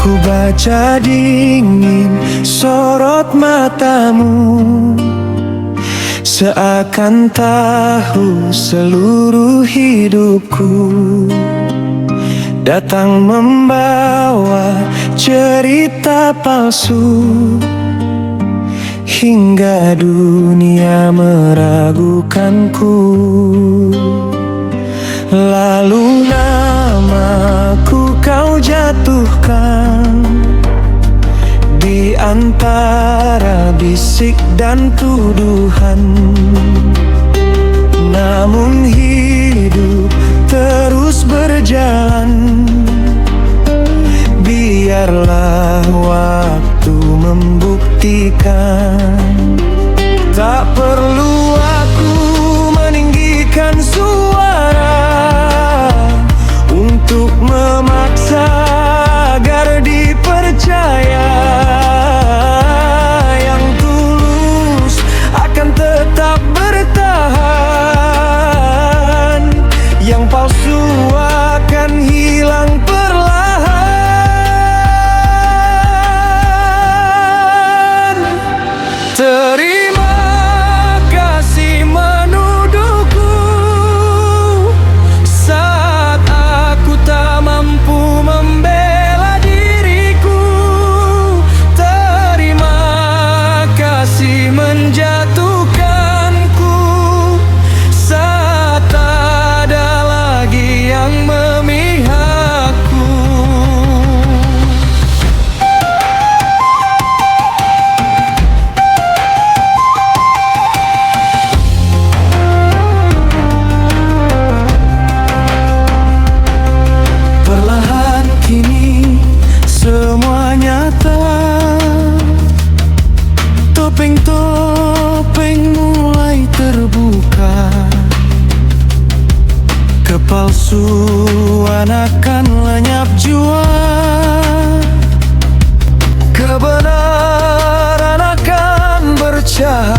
Ku baca dingin sorot matamu, seakan tahu seluruh hidupku datang membawa cerita palsu, hingga dunia meragukanku. Lalu namaku kau jatuhkan di antara bisik dan tuduhan. Namun hidup terus berjalan, biarlah waktu membuktikan. Tak perlu aku meninggikan suara untuk memaksa agar dipercaya. Yang tulus akan tetap bertahan, yang palsu akan hilang perlahan. Terima kasih menuduhku saat aku tak mampu membela diriku. Terima kasih menjatuhkanku saat tak ada lagi yang memihakku. Perlahan kini semua nyata, topeng-topeng mulai terbuka. Kepalsuan akan lenyap jua, kebenaran akan bercahaya.